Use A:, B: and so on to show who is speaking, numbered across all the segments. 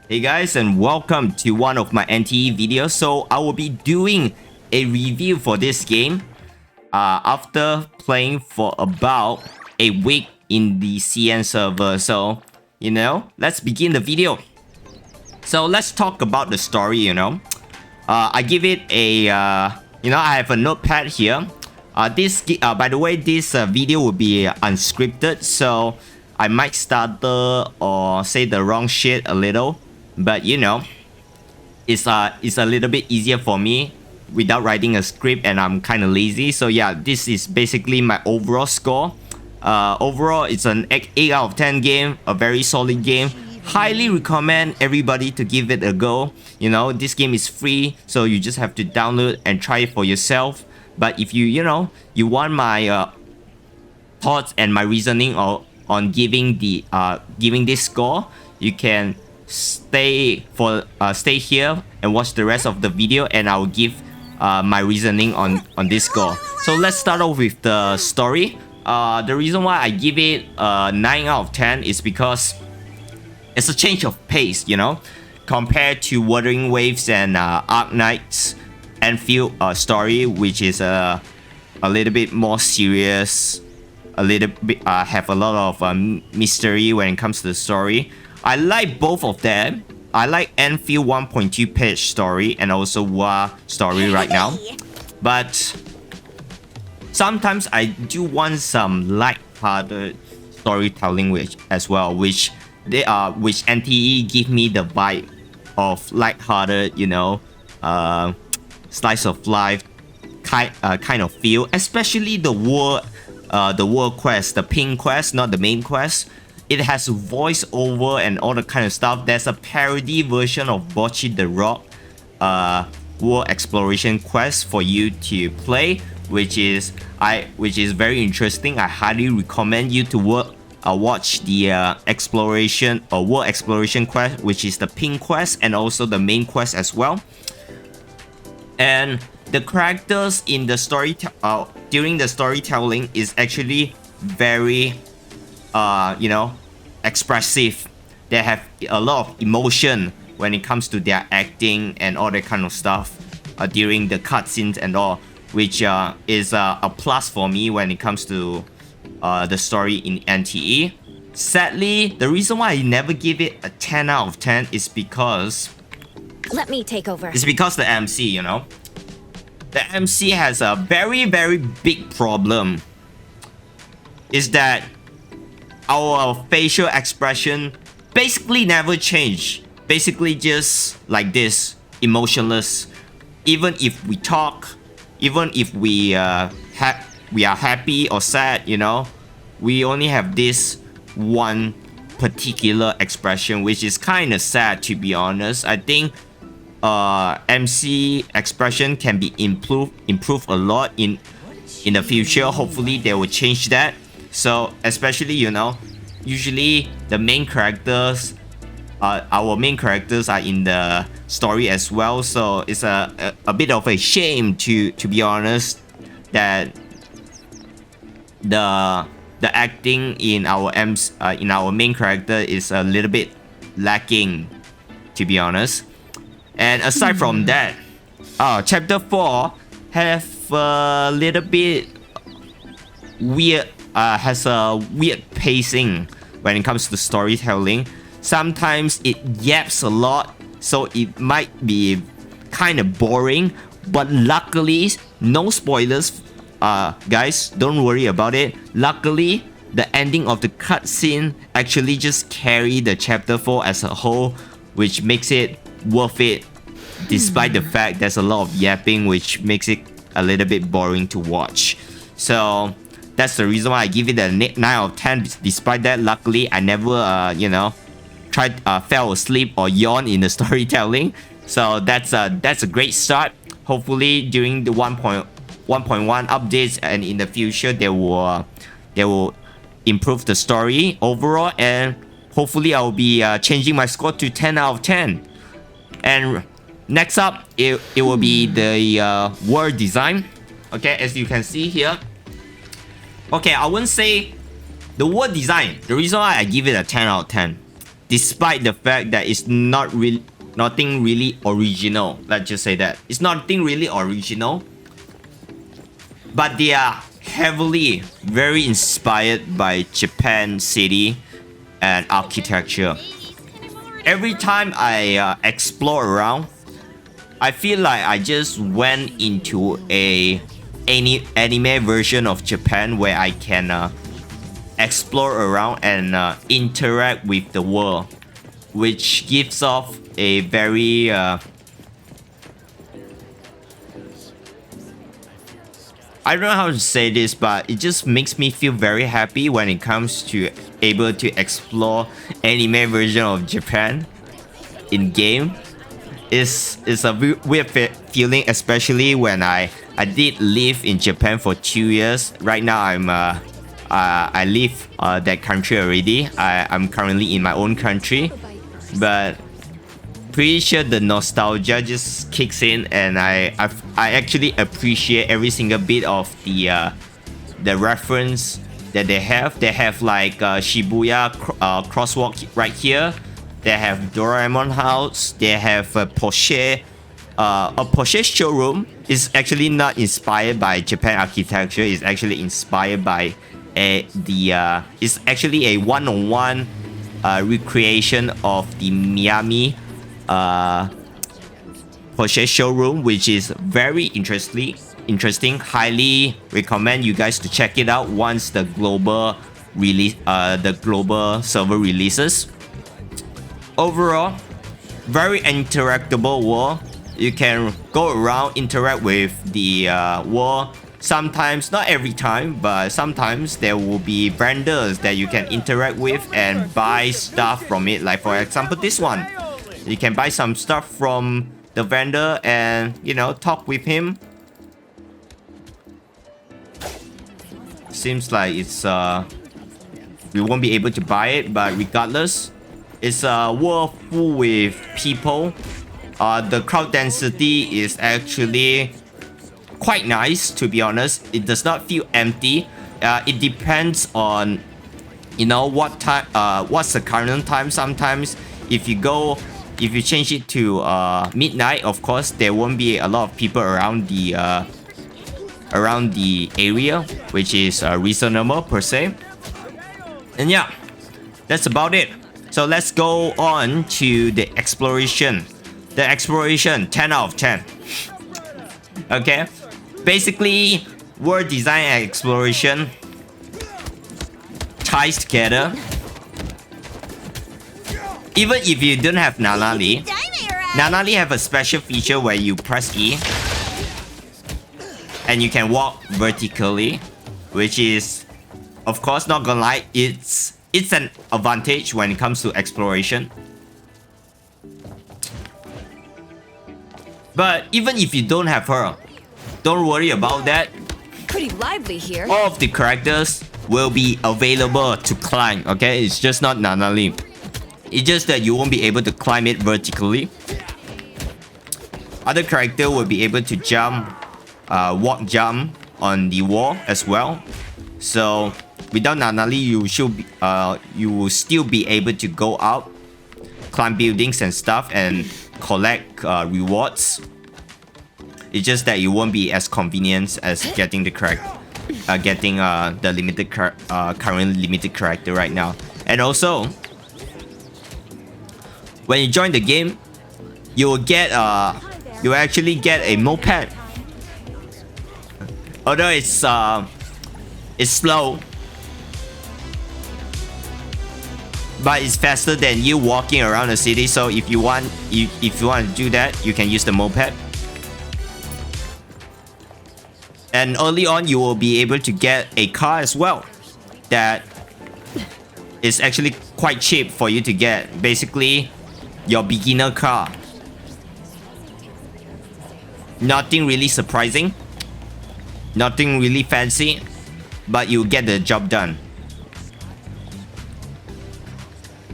A: Hey guys, and welcome to one of my NTE videos. So I will be doing a review for this game after playing for about a week in the CN server. So, let's begin the video. So let's talk about the story, I give it a, I have a notepad here. By the way, this video will be unscripted, so I might stutter or say the wrong shit a little. But it's a little bit easier for me without writing a script, and I'm kind of lazy. So yeah, this is basically my overall score. Overall, it's an 8 out of 10 game, a very solid game. Highly recommend everybody to give it a go. This game is free, so you just have to download and try it for yourself. But if you want my thoughts and my reasoning on giving this score, you can stay here and watch the rest of the video, and I'll give my reasoning on this score. So let's start off with the story. The reason why I give it 9 out of 10 is because it's a change of pace, compared to Wuthering Waves and Arknight's Enfield story, which is a little bit more serious, a little bit have a lot of mystery when it comes to the story. I like both of them. I like Enfield 1.2 page story and also Wa story right now. But sometimes I do want some light-hearted storytelling which NTE give me the vibe of light-hearted, slice of life kind of feel, especially the world quest, the pink quest, not the main quest. It has voiceover and all the kind of stuff. There's a parody version of Bocce the Rock world exploration quest for you to play, which is very interesting. I highly recommend you to watch the exploration or world exploration quest, which is the pink quest, and also the main quest as well. And the characters in the story during the storytelling is actually very expressive. They have a lot of emotion when it comes to their acting and all that kind of stuff during the cutscenes and all, which is a plus for me when it comes to the story in NTE. Sadly, the reason why I never give it a 10 out of 10 is because
B: let me take over.
A: It's because the MC, the MC has a very, very big problem. Is that our facial expression basically never change. Basically just like this, emotionless. Even if we talk, even if we are happy or sad, we only have this one particular expression, which is kind of sad, to be honest. I think MC expression can be improved a lot in the future. Hopefully they will change that. So especially usually the main characters, our main characters are in the story as well. So it's a bit of a shame, to be honest, that the acting in our main character is a little bit lacking, to be honest. And aside from that, chapter 4 have a little bit weird, has a weird pacing when it comes to storytelling. Sometimes it yaps a lot, so it might be kind of boring. But luckily, no spoilers, guys, don't worry about it. Luckily, the ending of the cutscene actually just carry the chapter 4 as a whole, which makes it worth it, despite the fact there's a lot of yapping, which makes it a little bit boring to watch. So that's the reason why I give it a 9 out of 10. Despite that, luckily I never fell asleep or yawn in the storytelling. So that's a great start. Hopefully during the 1.1 updates and in the future they will improve the story overall, and hopefully I'll be changing my score to 10 out of 10. And next up, it will be the world design. Okay, as you can see here. Okay, I wouldn't say the world design. The reason why I give it a 10 out of 10 despite the fact that it's nothing really original. Let's just say that it's nothing really original, but they are heavily very inspired by Japan city and architecture. Every time I explore around, I feel like I just went into any anime version of Japan where I can explore around and interact with the world, which gives off a very I don't know how to say this, but it just makes me feel very happy when it comes to able to explore anime version of Japan in game. It's a weird feeling, especially when I did live in Japan for 2 years. Right now I leave that country already. I'm currently in my own country, but pretty sure the nostalgia just kicks in, and I actually appreciate every single bit of the reference that they have. They have like Shibuya crosswalk right here. They have Doraemon House. They have a Porsche showroom. Is actually not inspired by Japan architecture. It's actually inspired by it's actually a one-on-one recreation of the Miami Porsche showroom, which is very interesting. Highly recommend you guys to check it out once the global server releases. Overall, very interactable world. You can go around, interact with the world. Sometimes, not every time, but sometimes there will be vendors that you can interact with and buy stuff from it. Like for example, this one. You can buy some stuff from the vendor and, you know, talk with him. Seems like it's we won't be able to buy it, but regardless, it's a world full with people. The crowd density is actually quite nice, to be honest. It does not feel empty. It depends on, you know, what time what's the current time. Sometimes if you change it to midnight, of course there won't be a lot of people around the area, which is reasonable per se. And yeah, that's about it. So let's go on to the exploration. The exploration, 10 out of 10. Okay, basically world design and exploration ties together. Even if you don't have Nanali, Nanali have a special feature where you press E and you can walk vertically, which is, of course, not gonna lie, it's an advantage when it comes to exploration. But even if you don't have her, don't worry about that.
B: Pretty lively here.
A: All of the characters will be available to climb, okay? It's just not Nanali. It's just that you won't be able to climb it vertically. Other character will be able to jump, jump on the wall as well. So without Nanali, you will still be able to go out, climb buildings and stuff, and collect rewards. It's just that it won't be as convenient as getting the the limited current limited character right now. And also, when you join the game, you will get you actually get a moped. Although it's slow, but it's faster than you walking around the city. So if you want to do that, you can use the moped. And early on, you will be able to get a car as well. That is actually quite cheap for you to get. Basically, your beginner car. Nothing really surprising. Nothing really fancy. But you get the job done.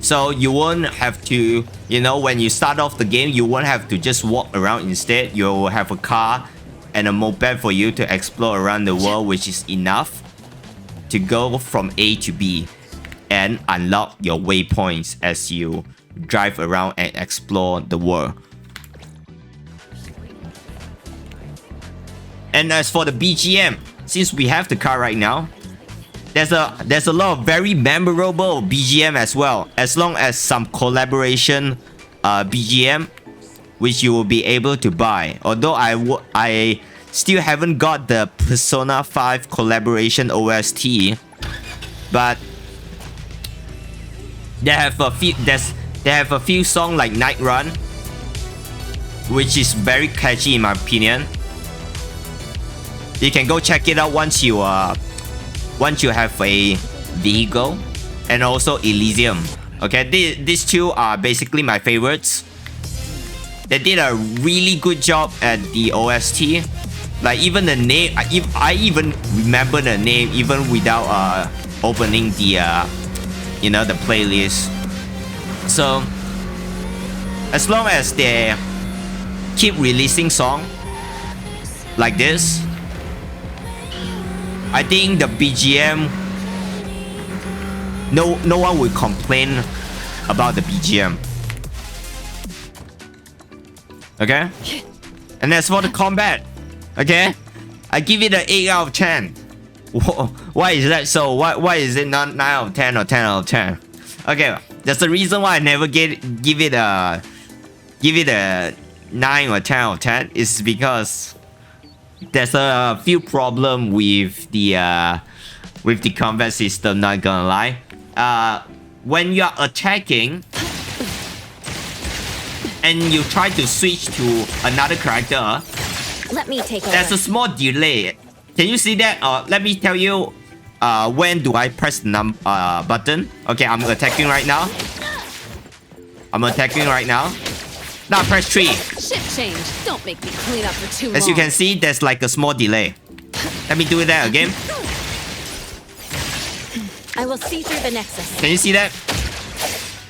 A: So you won't have to, you know, when you start off the game, you won't have to just walk around. Instead, you'll have a car and a moped for you to explore around the world, which is enough to go from A to B. and unlock your waypoints as you drive around and explore the world. And as for the BGM, since we have the car right now, there's a lot of very memorable BGM as well, as long as some collaboration BGM which you will be able to buy. Although I still haven't got the Persona 5 collaboration OST, but they have a few songs like Night Run, which is very catchy in my opinion. You can go check it out once you have a vehicle, and also Elysium. Okay, these two are basically my favorites. They did a really good job at the OST. Like even the name, I even remember the name even without opening the the playlist. So as long as they keep releasing songs like this, I think the BGM, no one will complain about the BGM. Okay? And as for the combat, okay, I give it an 8 out of 10. Why is that so? Why is it not 9 out of 10 or 10 out of 10? Okay, that's the reason why I never give it a 9 or 10 out of 10 is because there's a few problems with the combat system, not gonna lie. When you're attacking and you try to switch to another character,
B: Let me take over.
A: there's a small delay. Can you see that? Let me tell you when do I press the button. Okay, I'm attacking right now. Now press 3.
B: Shit change. Don't make me clean up for too long.
A: As you can see, there's like a small delay. Let me do that again.
B: I will see through the nexus.
A: Can you see that?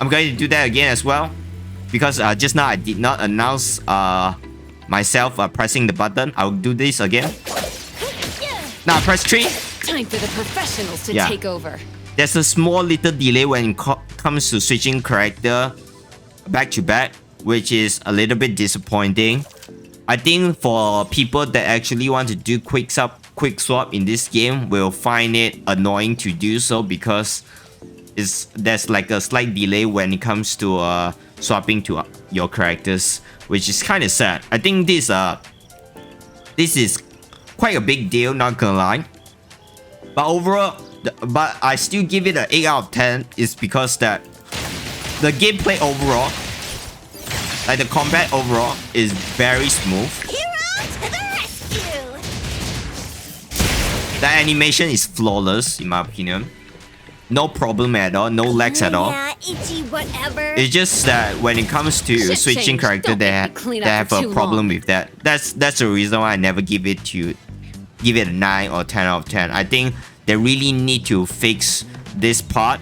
A: I'm going to do that again as well, because just now I did not announce myself pressing the button. I'll do this again. Now press 3.
B: Time for the professionals to take over.
A: There's a small little delay when it comes to switching character back to back, which is a little bit disappointing. I think for people that actually want to do quick swap in this game will find it annoying to do so, because there's like a slight delay when it comes to swapping to your characters, which is kind of sad. I think this is quite a big deal, not gonna lie. But overall, but I still give it an 8 out of 10 is because that the gameplay overall, like the combat overall, is very smooth.
B: Hero to the rescue!
A: The animation is flawless in my opinion. No problem at all, no lags at all.
B: Yeah, itchy whatever.
A: It's just that when it comes to
B: Shit
A: switching
B: change.
A: character,
B: Don't
A: they
B: make me clean up
A: have
B: for
A: a
B: too
A: problem
B: long.
A: with that. That's the reason why I never give it a 9 or 10 out of 10. I think they really need to fix this part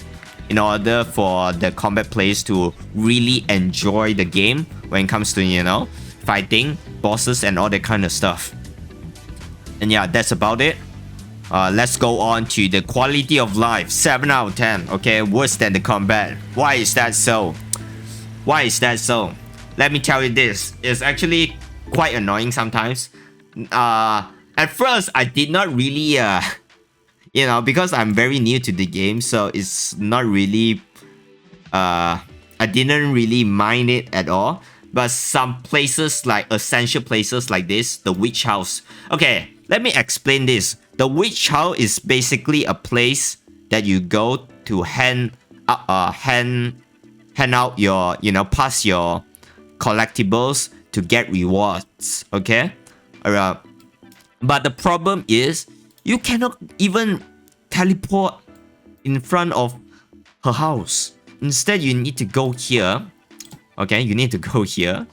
A: in order for the combat players to really enjoy the game when it comes to, fighting bosses and all that kind of stuff. And yeah, that's about it. Let's go on to the quality of life. 7 out of 10. Okay, worse than the combat. Why is that so? Let me tell you this. It's actually quite annoying sometimes. At first, I did not really, because I'm very new to the game, so it's not really, I didn't really mind it at all. But some places, like essential places like this, the witch house. Okay, let me explain this. The witch house is basically a place that you go to hand out your, pass your collectibles to get rewards. Okay, but the problem is you cannot even teleport in front of her house. Instead, you need to go here. Okay, you need to go here.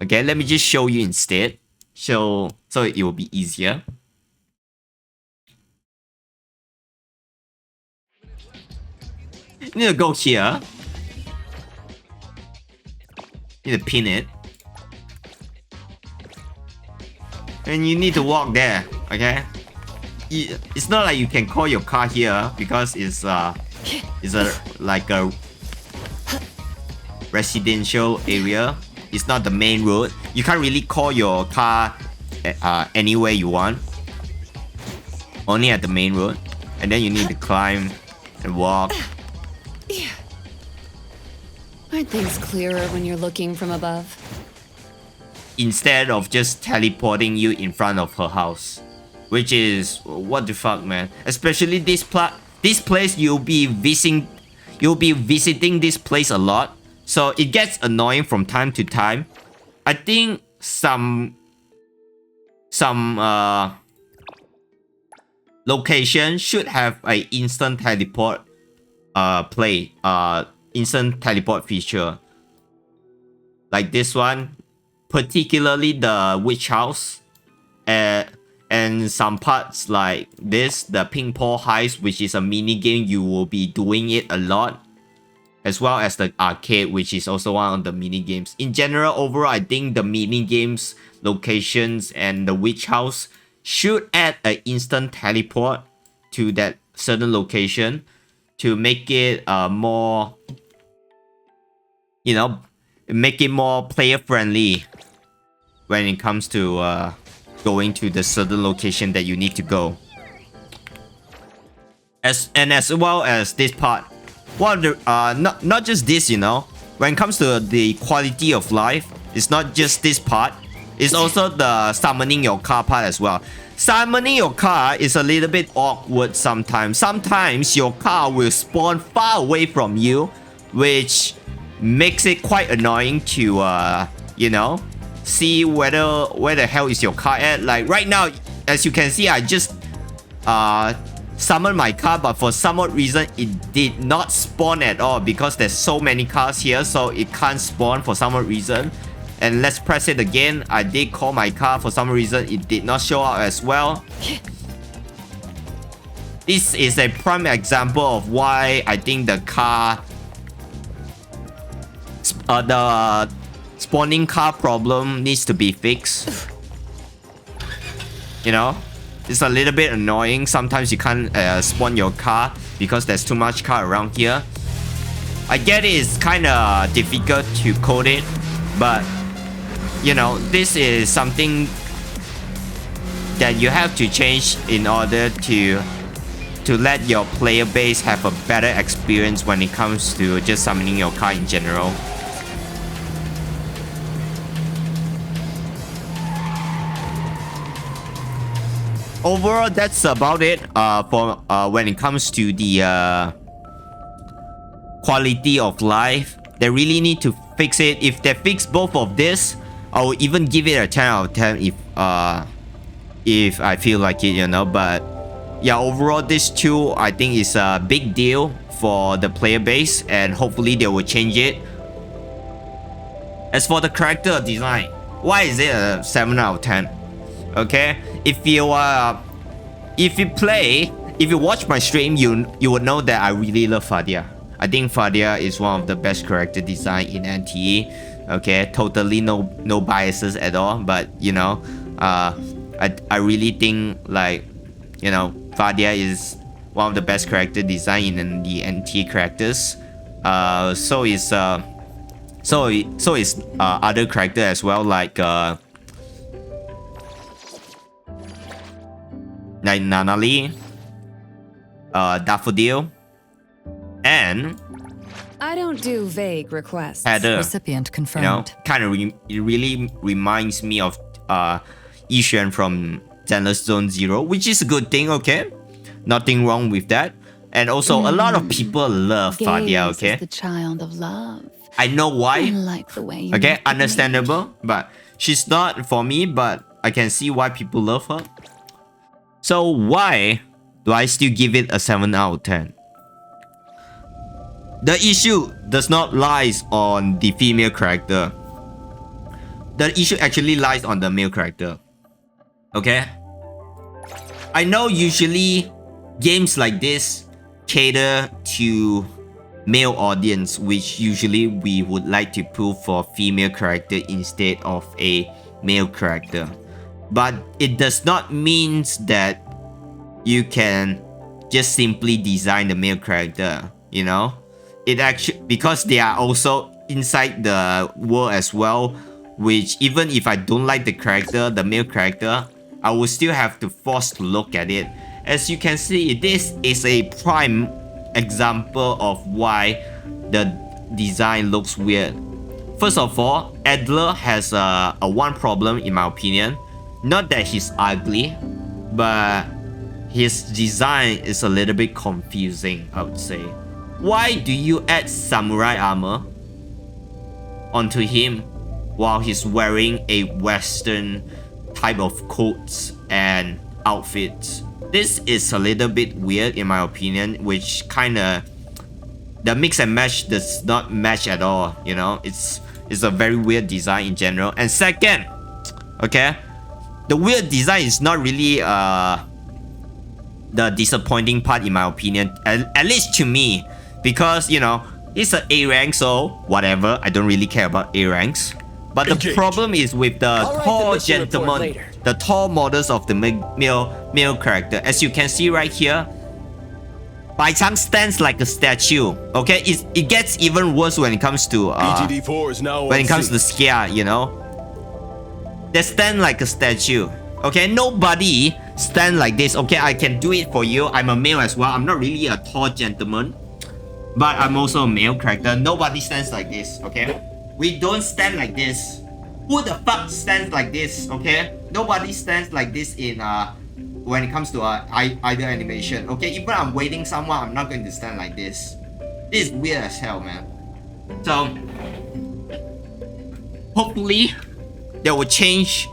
A: Okay, let me just show you instead. So it will be easier. You need to go here. You need to pin it. And you need to walk there, okay? It's not like you can call your car here because it's It's like a residential area. It's not the main road. You can't really call your car anywhere you want. Only at the main road. And then you need to climb and walk.
B: Aren't things clearer when you're looking from above?
A: Instead of just teleporting you in front of her house. Which is, what the fuck, man. Especially this place, you'll be visiting this place a lot. So it gets annoying from time to time. I think some location should have a instant teleport instant teleport feature. Like this one, particularly the witch house, and some parts like this, the ping pong heist, which is a mini game. You will be doing it a lot, as well as the arcade, which is also one of the mini games. In general, overall, I think the mini games, locations, and the witch house should add an instant teleport to that certain location to make it more, you know, make it more player friendly when it comes to going to the certain location that you need to go. As well as this part, not just this, you know, when it comes to the quality of life, it's not just this part, it's also the summoning your car part as well. Summoning your car is a little bit awkward sometimes. Sometimes your car will spawn far away from you, which makes it quite annoying to you know, see where the hell is your car at. Like right now, as you can see, I just summoned my car, but for some odd reason it did not spawn at all because there's so many cars here, so it can't spawn for some odd reason. And let's press it again. I did call my car, for some reason it did not show up as well. This is a prime example of why I think the car the spawning car problem needs to be fixed. You know, it's a little bit annoying. Sometimes you can't spawn your car because there's too much car around here. I get it, it's kind of difficult to code it, but you know, this is something that you have to change in order to let your player base have a better experience when it comes to just summoning your car in general. Overall, that's about it for when it comes to the quality of life. They really need to fix it. If they fix both of this, I will even give it a 10 out of 10 if I feel like it, you know. But yeah, overall, this two I think is a big deal for the player base, and hopefully they will change it. As for the character design, why is it a 7 out of 10? Okay, if you watch my stream, you would know that I really love Fadia. I think Fadia is one of the best character design in NTE. Okay, totally no biases at all, but you know, I really think, like, you know, Fadia is one of the best character design in the NTE characters. So is other character as well, like Nanali, Daffodil, and
B: I don't do vague requests.
A: Heather.
C: Recipient confirmed.
A: You know, kind of it really reminds me of Yishuan from Zenless Zone Zero, which is a good thing. Okay, nothing wrong with that. And also, a lot of people love Fadia. Okay,
B: the child of love.
A: I know why.
B: I like the way you
A: okay, understandable, but she's not for me. But I can see why people love her. So why do I still give it a 7 out of 10? The issue does not lies on the female character. The issue actually lies on the male character. Okay? I know usually games like this cater to male audience, which usually we would like to pull for female character instead of a male character. But it does not mean that you can just simply design the male character you know. It actually, because they are also inside the world as well, which even if I don't like the character, the male character, I will still have to force to look at it. As you can see, this is a prime example of why the design looks weird. First of all, Adler has a one problem in my opinion. Not that he's ugly, but his design is a little bit confusing, I would say. Why do you add samurai armor onto him while he's wearing a Western type of coats and outfits? This is a little bit weird in my opinion, which kinda, the mix and match does not match at all, you know. It's a very weird design in general. And second, okay, the weird design is not really the disappointing part in my opinion, at least to me, because you know, it's an A rank, so whatever, I don't really care about A ranks. But the problem is with the tall gentleman, the tall models of the male character. As you can see right here, Bai Chang stands like a statue. Okay, it gets even worse when it comes to when it comes to the scare, you know. They stand like a statue. Okay, nobody stand like this. Okay, I can do it for you. I'm a male as well. I'm not really a tall gentleman, but I'm also a male character. Nobody stands like this. Okay, we don't stand like this. Who the fuck stands like this? Okay, nobody stands like this in when it comes to idle animation. Okay, even I'm waiting someone, I'm not going to stand like this. This is weird as hell, man. So hopefully they will change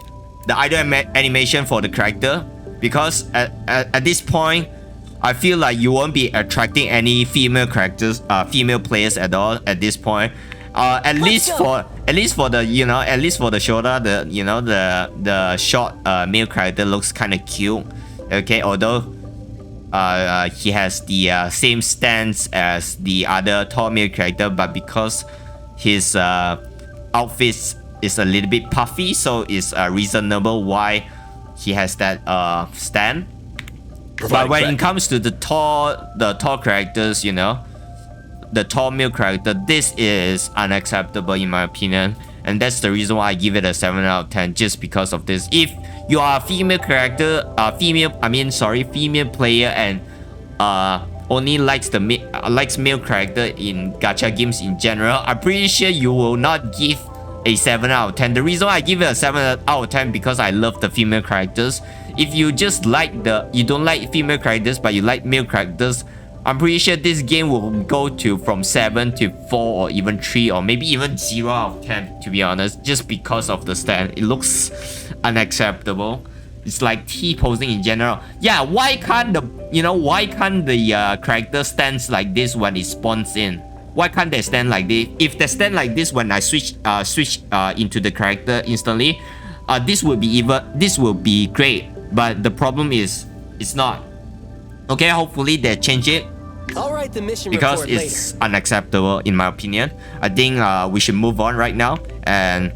A: the idle animation for the character, because at this point I feel like you won't be attracting any female characters, female players at all at this point. At least for the, you know, at least for the Shoda, the, you know, the short male character looks kind of cute. Okay, although he has the same stance as the other tall male character, but because his outfits is a little bit puffy, so it's reasonable why he has that stand. But when it comes to the tall characters, you know, the tall male character, this is unacceptable in my opinion, and that's the reason why I give it a 7 out of 10, just because of this. If you are a female character, female player, and only likes male character in gacha games in general, I'm pretty sure you will not give a 7 out of 10. The reason why I give it a 7 out of 10 because I love the female characters. If you just you don't like female characters but you like male characters, I'm pretty sure this game will go to from 7 to 4 or even 3 or maybe even 0 out of 10, to be honest, just because of the stand. It looks unacceptable. It's like T-posing in general. Yeah, why can't the character stands like this when it spawns in? Why can't they stand like this? If they stand like this when I switch into the character instantly, this will be great. But the problem is it's not. Okay, hopefully they change it.
C: I'll write the mission
A: because
C: report
A: it's
C: later.
A: Unacceptable in my opinion. I think we should move on right now and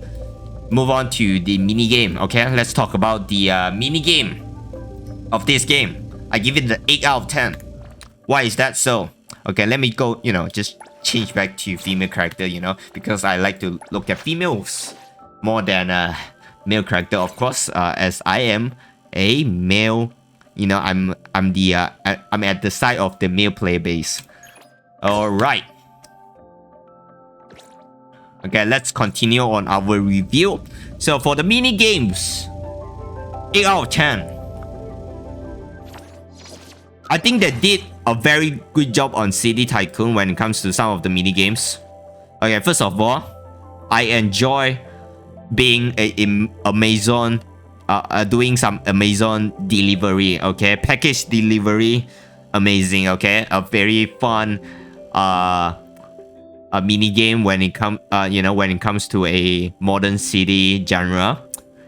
A: move on to the mini game. Okay, let's talk about the mini game of this game. I give it the 8 out of 10. Why is that so? Okay, let me go, you know, just change back to female character, you know, because I like to look at females more than male character, of course, as I am a male. You know, I'm at the side of the male player base. All right. Okay, let's continue on our review. So for the mini games, 8 out of 10. I think they did a very good job on City Tycoon when it comes to some of the mini games. Okay, first of all, I enjoy being a Amazon. Doing some Amazon delivery, okay, package delivery, amazing, okay, a very fun a mini game when it comes to a modern city genre.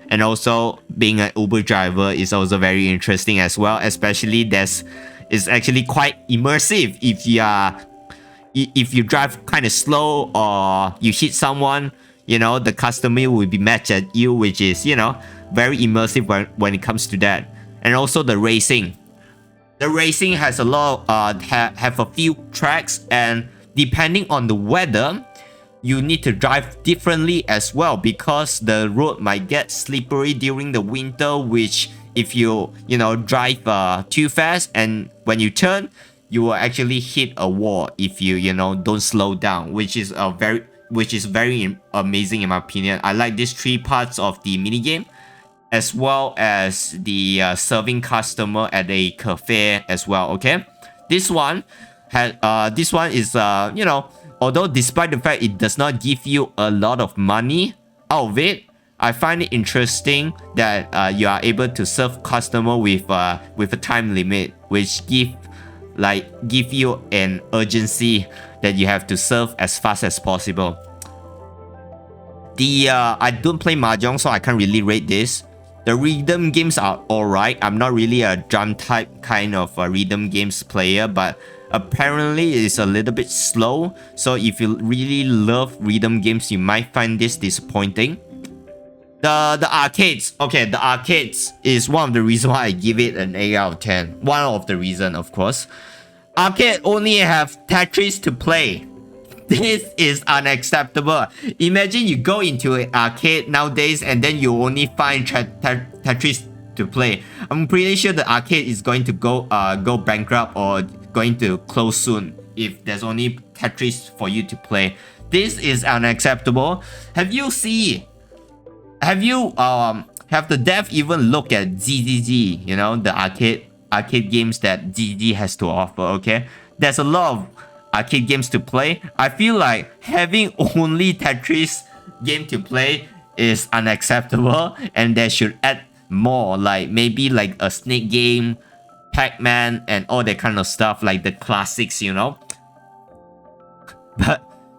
A: And also being an Uber driver is also very interesting as well, especially it's actually quite immersive if you drive kind of slow or you hit someone, you know, the customer will be matched at you, which is, you know, very immersive when it comes to that. And also the racing The racing has a lot have a few tracks, and depending on the weather, you need to drive differently as well, because the road might get slippery during the winter, which if you drive too fast, and when you turn, you will actually hit a wall if you don't slow down, which is very amazing in my opinion. I like these three parts of the minigame, as well as the serving customer at a cafe as well. Okay, this one is although despite the fact it does not give you a lot of money out of it, I find it interesting that you are able to serve customer with a time limit, which give you an urgency that you have to serve as fast as possible. I don't play mahjong, so I can't really rate this. The rhythm games are alright. I'm not really a drum type kind of rhythm games player, but apparently it's a little bit slow. So if you really love rhythm games, you might find this disappointing. The arcades. Okay, the arcades is one of the reasons why I give it an 8 out of 10. One of the reasons, of course. Arcade only have Tetris to play. This is unacceptable. Imagine you go into an arcade nowadays and then you only find Tetris to play. I'm pretty sure the arcade is going to go bankrupt or going to close soon if there's only Tetris for you to play. This is unacceptable. Have the dev even look at ZZZ, the arcade games that ZZZ has to offer? Okay, there's a lot of arcade games to play. I feel like having only Tetris game to play is unacceptable, and they should add more, like maybe like a snake game, Pac-Man, and all that kind of stuff, like the classics,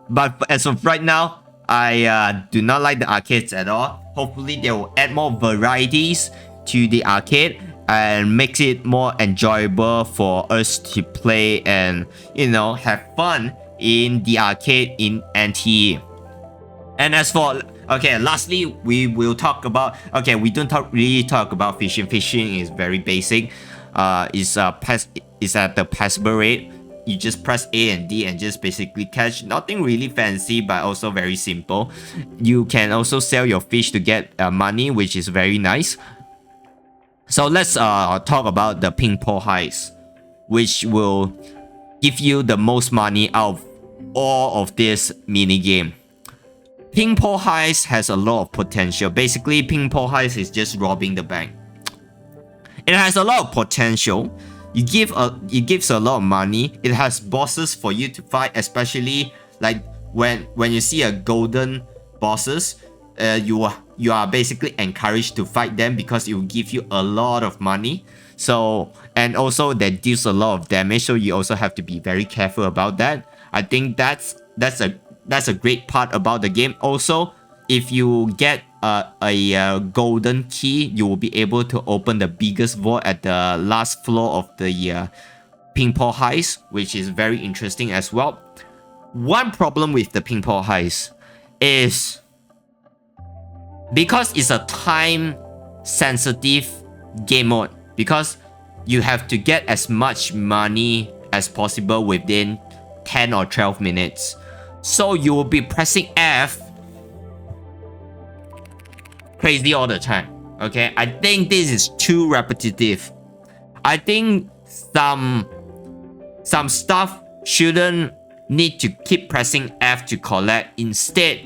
A: But as of right now, I do not like the arcades at all. Hopefully they will add more varieties to the arcade and makes it more enjoyable for us to play and have fun in the arcade in NTE. And as for lastly, we will talk about we don't really talk about fishing. Fishing is very basic. Is at the passable rate. You just press A and D and just basically catch. Nothing really fancy, but also very simple. You can also sell your fish to get money, which is very nice. So let's talk about the ping pong heist, which will give you the most money out of all of this mini game. Ping pong heist has a lot of potential. Basically, ping pong heist is just robbing the bank. It has a lot of potential. It gives a lot of money. It has bosses for you to fight, especially like when you see a golden bosses, you are basically encouraged to fight them because it will give you a lot of money. So, and also that deals a lot of damage, so you also have to be very careful about that. I think that's a great part about the game. Also, if you get a golden key, you will be able to open the biggest vault at the last floor of the ping pong heist, which is very interesting as well. One problem with the ping pong heist is because it's a time sensitive game mode, because you have to get as much money as possible within 10 or 12 minutes. So you will be pressing F crazy all the time. Okay, I think this is too repetitive. I think some stuff shouldn't need to keep pressing F to collect. Instead,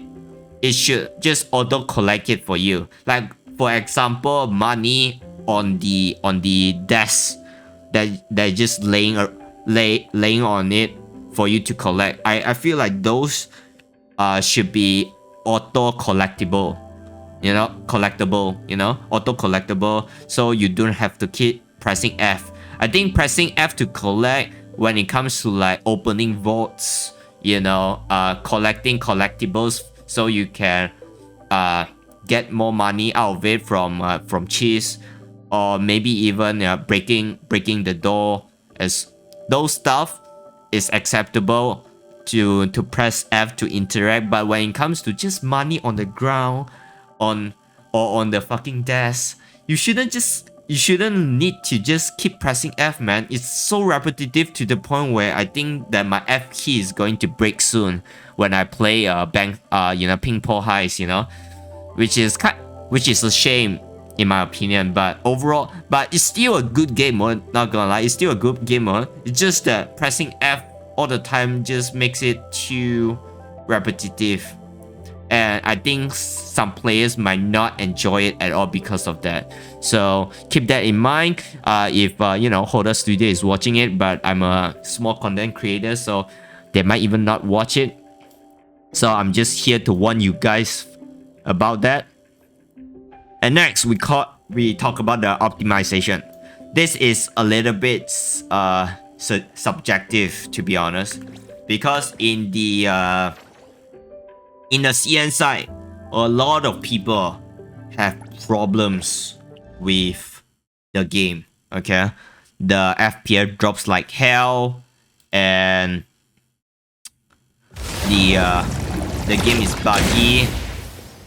A: it should just auto collect it for you. Like for example, money on the desk that just laying on it for you to collect. I feel like those should be auto collectible. Auto collectible, so you don't have to keep pressing F. I think pressing F to collect when it comes to like opening vaults, collecting collectibles, so you can get more money out of it from cheese, or maybe even breaking the door, as those stuff is acceptable to press F to interact. But when it comes to just money on the ground, on the fucking desk, you shouldn't just you shouldn't need to just keep pressing F, man. It's so repetitive to the point where I think that my F key is going to break soon when I play ping pong heist, which is a shame in my opinion. But overall, it's still a good game mode. Not gonna lie, it's still a good game mode. It's just that pressing F all the time just makes it too repetitive. And I think some players might not enjoy it at all because of that. So keep that in mind. If Holder Studio is watching it, but I'm a small content creator, so they might even not watch it. So I'm just here to warn you guys about that. And next, we talk about the optimization. This is a little bit subjective, to be honest, because in the CN side, a lot of people have problems with the game. Okay, the FPS drops like hell, and the game is buggy,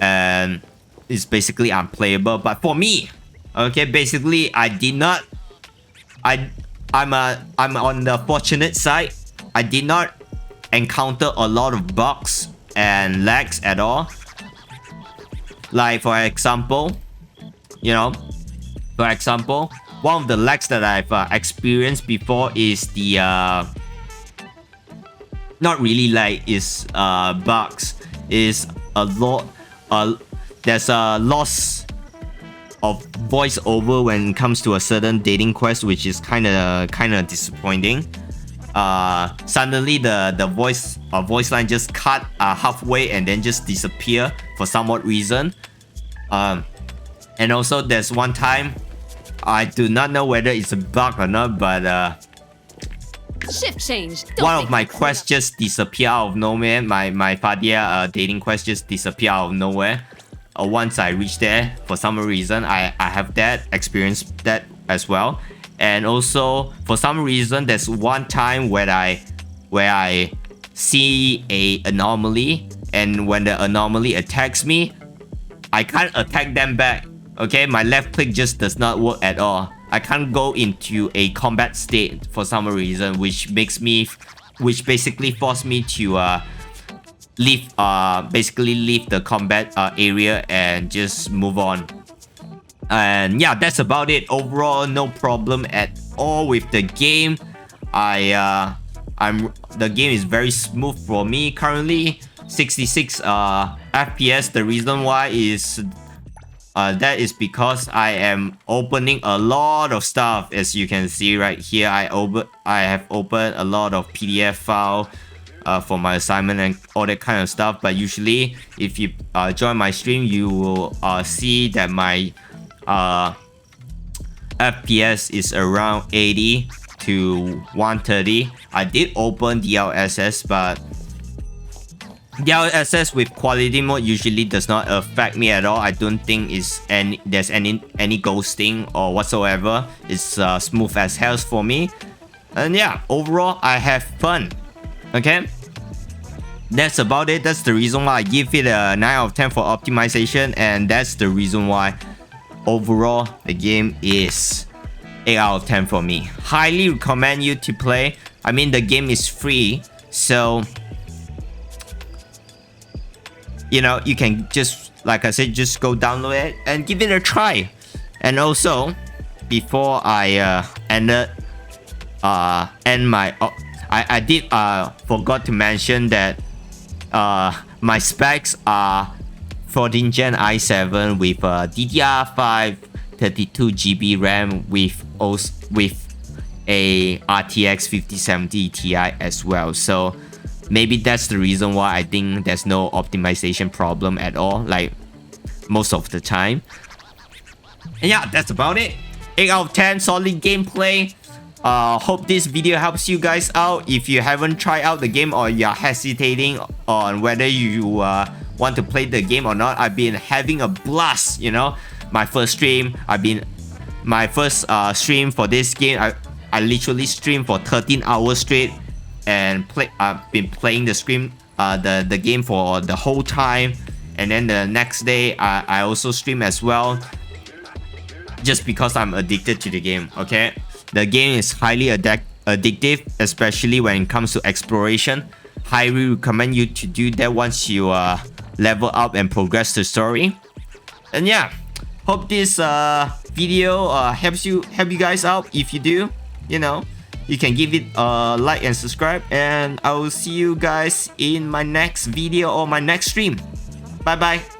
A: and it's basically unplayable. But for me, okay, basically I'm on the fortunate side. I did not encounter a lot of bugs and lags at all. Like for example, one of the lags that I've experienced before is the not really lag, is bugs, is a lot. There's a loss of voiceover when it comes to a certain dating quest, which is kind of disappointing. Suddenly the voice line just cut halfway and then just disappear for some odd reason. And also there's one time, I do not know whether it's a bug or not, but
B: shift change.
A: One of my quests just disappear out of nowhere. My Fadia dating quest just disappear out of nowhere. Once I reach there, for some reason, I have that experience that as well. And also, for some reason, there's one time where I see a anomaly, and when the anomaly attacks me, I can't attack them back. Okay, my left click just does not work at all. I can't go into a combat state for some reason, which basically forced me to leave the combat area and just move on. And yeah, that's about it. Overall, no problem at all with the game. The game is very smooth for me currently. 66 FPS. The reason why is that is because I am opening a lot of stuff. As you can see right here, I have opened a lot of PDF file for my assignment and all that kind of stuff. But usually, if you join my stream, you will see that my FPS is around 80 to 130. I did open DLSS, but DLSS with quality mode usually does not affect me at all. I don't think there's any ghosting or whatsoever. It's smooth as hell for me. And yeah, overall I have fun. Okay, that's about it. That's the reason why I give it a 9 out of 10 for optimization, and that's the reason why overall the game is 8 out of 10 for me. Highly recommend you to play. I mean, the game is free, so you can just, like I said, just go download it and give it a try. And also, before I I did forgot to mention that my specs are 14 Gen i7 with DDR5 32GB RAM with a RTX 5070 Ti as well. So maybe that's the reason why I think there's no optimization problem at all, like most of the time. And yeah, that's about it. 8 out of 10, solid gameplay. Hope this video helps you guys out. If you haven't tried out the game or you're hesitating on whether you want to play the game or not, I've been having a blast. My first stream, my first stream for this game, I literally streamed for 13 hours straight and I've been playing the game for the whole time. And then the next day I also stream as well. just because I'm addicted to the game, okay? The game is highly addictive, especially when it comes to exploration. Highly recommend you to do that once you level up and progress the story. And yeah, hope this video help you guys out. If you do, you know, you can give it a like and subscribe, and I will see you guys in my next video or my next stream. Bye bye.